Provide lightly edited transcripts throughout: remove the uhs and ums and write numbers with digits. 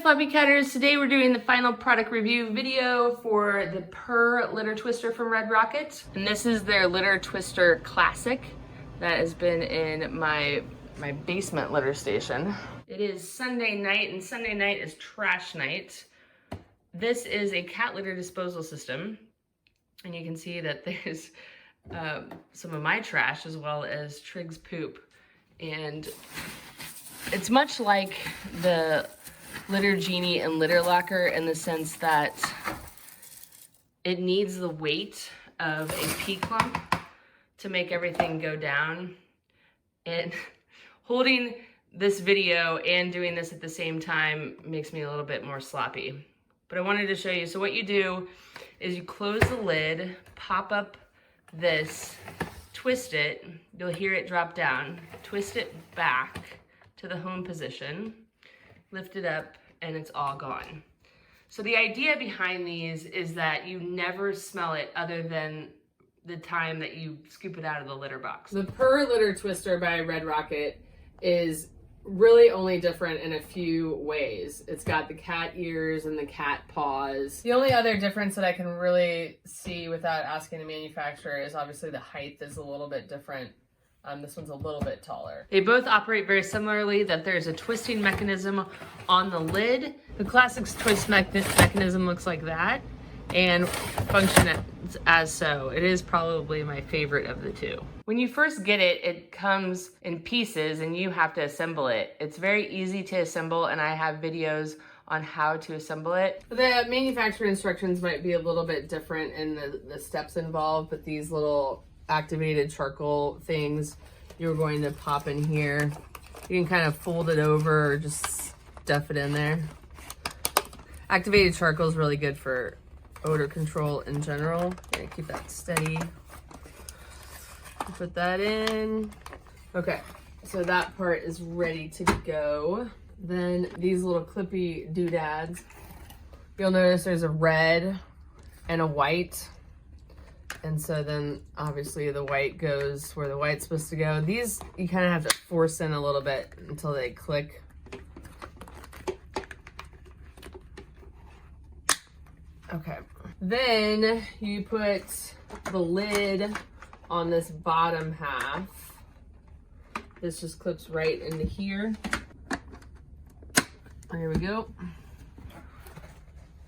Floppycatters. Today we're doing the final product review video for the Purrr litter twister from Red Rocket. And this is their litter twister classic that has been in my basement litter station. It is Sunday night, and Sunday night is trash night. This is a cat litter disposal system. And you can see that there's some of my trash as well as Trig's poop. And it's much like the Litter Genie and Litter Locker in the sense that it needs the weight of a pea clump to make everything go down. And holding this video and doing this at the same time makes me a little bit more sloppy. But I wanted to show you. So what you do is you close the lid, pop up this, twist it, you'll hear it drop down, twist it back to the home position, lift it up, and it's all gone. So the idea behind these is that you never smell it other than the time that you scoop it out of the litter box. The Purrr litter twister by Red Rocket is really only different in a few ways. It's got the cat ears and the cat paws. The only other difference that I can really see without asking the manufacturer is obviously the height is a little bit different. This one's a little bit taller. They both operate very similarly, that there's a twisting mechanism on the lid. The classic twist mechanism looks like that and functions as so. It is probably my favorite of the two. When you first get it, it comes in pieces and you have to assemble it. It's very easy to assemble, and I have videos on how to assemble it. The manufacturer instructions might be a little bit different in the steps involved, but these little activated charcoal things you're going to pop in here. You can kind of fold it over or just stuff it in there. Activated charcoal is really good for odor control in general. Gonna keep that steady. Put that in. Okay, so that part is ready to go. Then these little clippy doodads. You'll notice there's a red and a white. And so then obviously the white goes where the white's supposed to go. These you kind of have to force in a little bit until they click. Okay. Then you put the lid on this bottom half. This just clips right into here. There we go.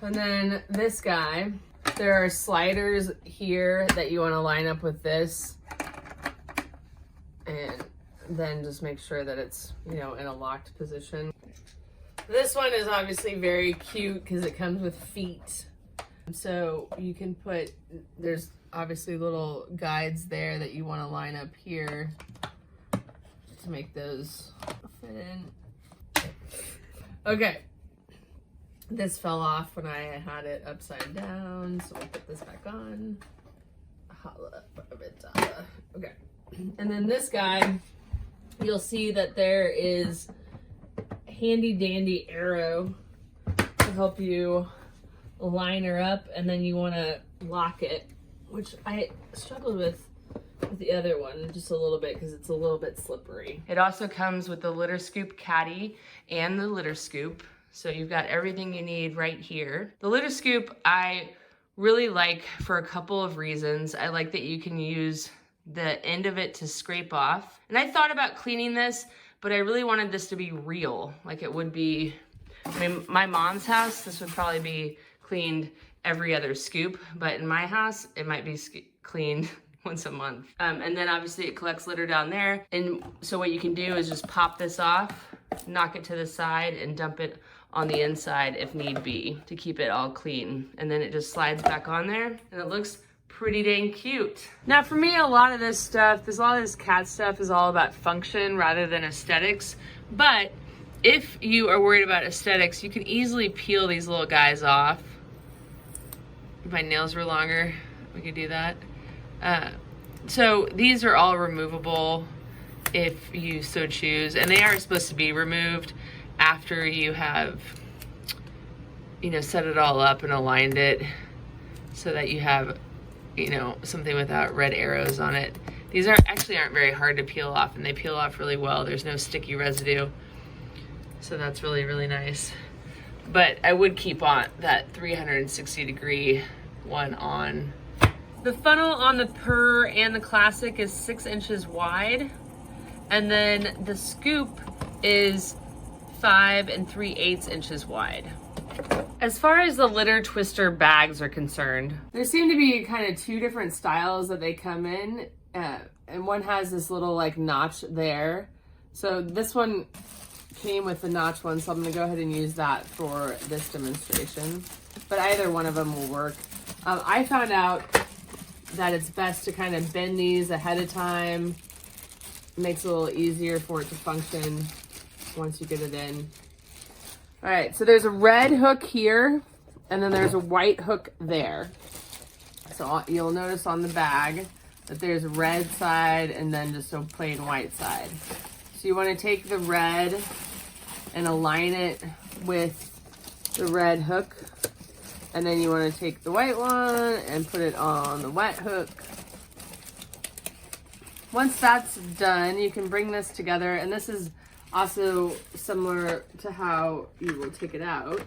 And then this guy, there are sliders here that you want to line up with this, and then just make sure that it's, you know, in a locked position. This one is obviously very cute because it comes with feet. So you can put, there's obviously little guides there that you want to line up here to make those fit in. Okay. This fell off when I had it upside down, so we'll put this back on. Okay. And then this guy, you'll see that there is a handy dandy arrow to help you line her up, and then you want to lock it, which I struggled with the other one just a little bit because it's a little bit slippery. It also comes with the litter scoop caddy and the litter scoop. So you've got everything you need right here. The litter scoop I really like for a couple of reasons. I like that you can use the end of it to scrape off. And I thought about cleaning this, but I really wanted this to be real. Like it would be, I mean, my mom's house, this would probably be cleaned every other scoop, but in my house, it might be cleaned once a month. And then obviously it collects litter down there. And so what you can do is just pop this off, knock it to the side, and dump it on the inside if need be to keep it all clean. And then it just slides back on there and it looks pretty dang cute. Now for me, a lot of this cat stuff is all about function rather than aesthetics. But if you are worried about aesthetics, you can easily peel these little guys off. If my nails were longer, we could do that. So these are all removable if you so choose, and they are supposed to be removed after you have, you know, set it all up and aligned it so that you have, you know, something without red arrows on it. These aren't very hard to peel off, and they peel off really well. There's no sticky residue, so that's really, really nice. but I would keep on that 360 degree one on. The funnel on the Purrr and the Classic is 6 inches wide, and then the Scoop is 5 3/8 inches wide. As far as the Litter Twister bags are concerned, there seem to be kind of 2 different styles that they come in, and one has this little like notch there. So this one came with the notch one, so I'm gonna go ahead and use that for this demonstration. But either one of them will work. I found out that it's best to kind of bend these ahead of time. It makes it a little easier for it to function once you get it in. All right, so there's a red hook here, and then there's a white hook there. So you'll notice on the bag that there's a red side and then just a plain white side. So you want to take the red and align it with the red hook, and then you want to take the white one and put it on the wet hook. Once that's done, you can bring this together, and this is also similar to how you will take it out.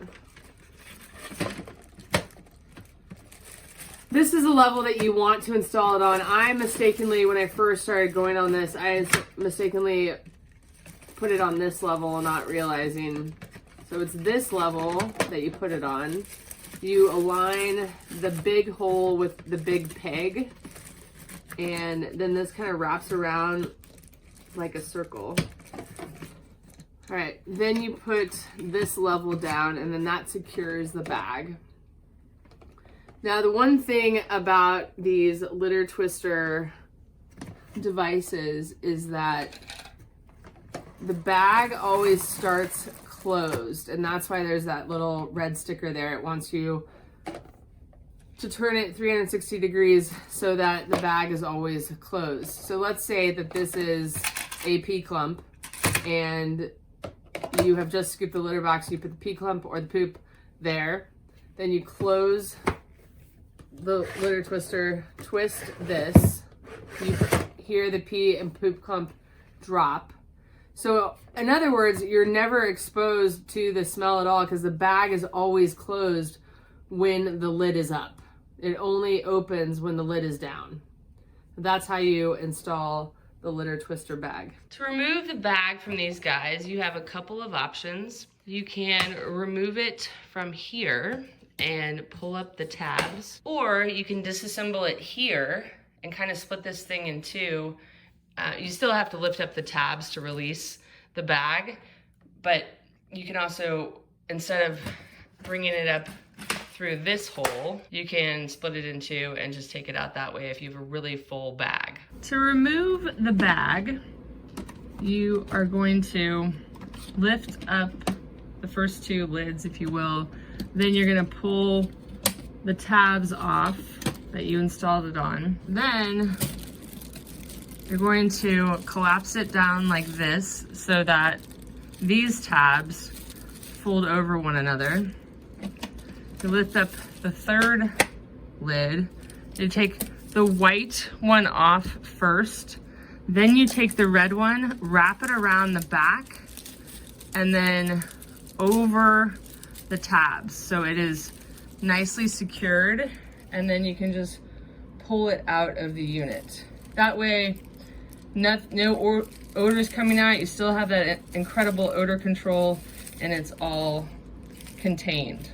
This is a level that you want to install it on. I mistakenly, when I first started going on this, I mistakenly put it on this level, not realizing. So it's this level that you put it on. You align the big hole with the big peg, and then this kind of wraps around like a circle. All right, then you put this level down, and then that secures the bag. Now, the one thing about these Litter Twister devices is that the bag always starts closed, and that's why there's that little red sticker there. It wants you to turn it 360 degrees so that the bag is always closed. So let's say that this is a pee clump, and you have just scooped the litter box, you put the pee clump or the poop there, then you close the Litter Twister, twist this, you hear the pee and poop clump drop. So in other words, you're never exposed to the smell at all because the bag is always closed when the lid is up. It only opens when the lid is down. That's how you install the Litter Twister bag. To remove the bag from these guys, you have a couple of options. You can remove it from here and pull up the tabs, or you can disassemble it here and kind of split this thing in two. You still have to lift up the tabs to release the bag, but you can also, instead of bringing it up through this hole, you can split it in two and just take it out that way if you have a really full bag. To remove the bag, you are going to lift up the first 2 lids, if you will. Then you're gonna pull the tabs off that you installed it on. Then you're going to collapse it down like this so that these tabs fold over one another. You lift up the 3rd lid. You take the white one off first, then you take the red one, wrap it around the back, and then over the tabs so it is nicely secured, and then you can just pull it out of the unit. That way, no odors coming out. You still have that incredible odor control, and it's all contained.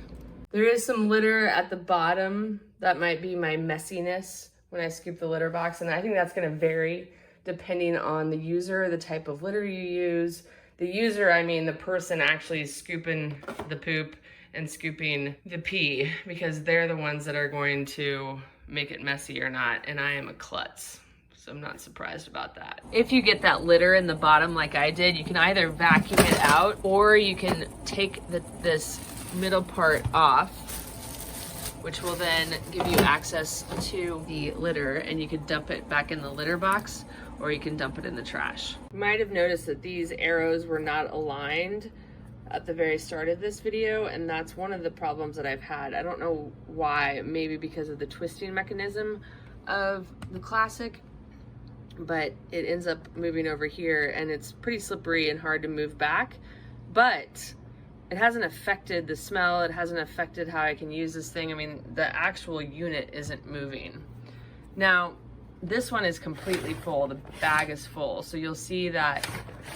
There is some litter at the bottom. That might be my messiness when I scoop the litter box, and I think that's gonna vary depending on the user, the type of litter you use. The user, I mean the person actually scooping the poop and scooping the pee, because they're the ones that are going to make it messy or not, and I am a klutz. So I'm not surprised about that. If you get that litter in the bottom like I did, you can either vacuum it out, or you can take this middle part off, which will then give you access to the litter, and you can dump it back in the litter box, or you can dump it in the trash. You might have noticed that these arrows were not aligned at the very start of this video, and that's one of the problems that I've had. I don't know why, maybe because of the twisting mechanism of the Classic, but it ends up moving over here, and it's pretty slippery and hard to move back. But it hasn't affected the smell, it hasn't affected how I can use this thing. I mean, the actual unit isn't moving. Now, this one is completely full, the bag is full, so you'll see that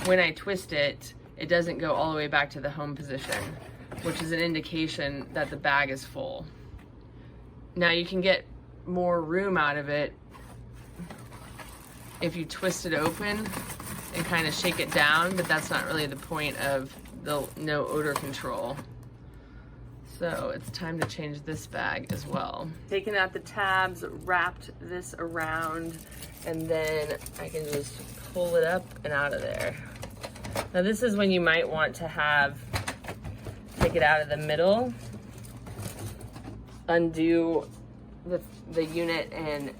when I twist it, it doesn't go all the way back to the home position, which is an indication that the bag is full. Now you can get more room out of it if you twist it open and kind of shake it down, but that's not really the point of the no odor control. So it's time to change this bag as well. Taking out the tabs, wrapped this around, and then I can just pull it up and out of there. Now this is when you might want to take it out of the middle, undo the unit and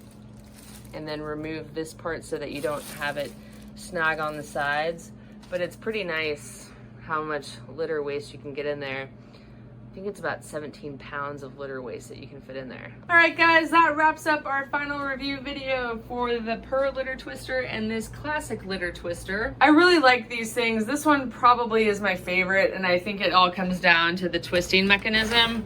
then remove this part so that you don't have it snag on the sides. But it's pretty nice how much litter waste you can get in there. I think it's about 17 pounds of litter waste that you can fit in there. All right guys, that wraps up our final review video for the Purrr litter twister and this classic litter twister. I really like these things. This one probably is my favorite, and I think it all comes down to the twisting mechanism.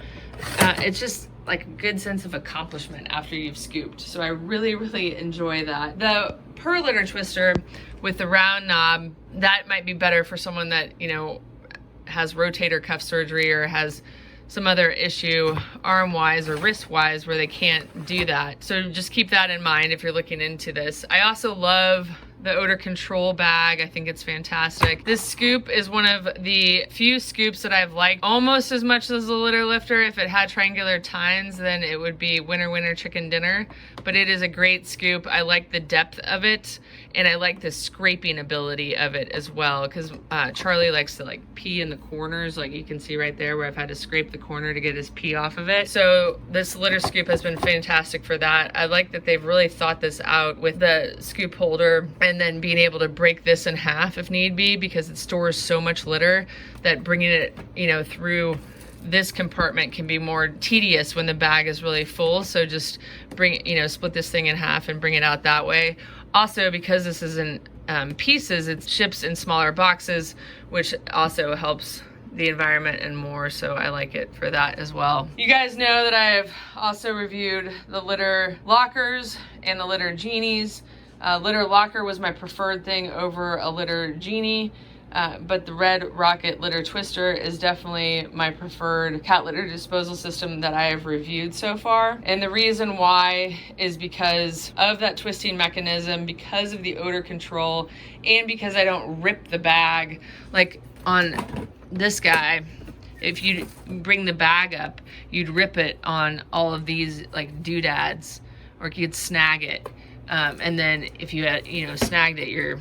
It's just like a good sense of accomplishment after you've scooped. So I really, really enjoy that. The Purrr litter twister with the round knob, that might be better for someone that, you know, has rotator cuff surgery or has some other issue arm-wise or wrist-wise where they can't do that. So just keep that in mind if you're looking into this. I also love the odor control bag. I think it's fantastic. This scoop is one of the few scoops that I've liked almost as much as the litter lifter. If it had triangular tines, then it would be winner, winner, chicken dinner. But it is a great scoop. I like the depth of it, and I like the scraping ability of it as well, because Charlie likes to like pee in the corners, like you can see right there where I've had to scrape the corner to get his pee off of it. So this litter scoop has been fantastic for that. I like that they've really thought this out with the scoop holder and then being able to break this in half if need be, because it stores so much litter that bringing it, you know, through this compartment can be more tedious when the bag is really full. So just bring, you know, split this thing in half and bring it out that way. Also, because this is in pieces, it ships in smaller boxes, which also helps the environment and more, so I like it for that as well. You guys know that I have also reviewed the litter lockers and the Litter Genies. Litter locker was my preferred thing over a Litter Genie, but the Red Rocket litter twister is definitely my preferred cat litter disposal system that I have reviewed so far. And the reason why is because of that twisting mechanism, because of the odor control, and because I don't rip the bag. Like on this guy, if you bring the bag up, you'd rip it on all of these like doodads, or you'd snag it. And then if you had, you know, snagged it, you're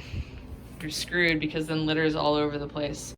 screwed, because then litter is all over the place.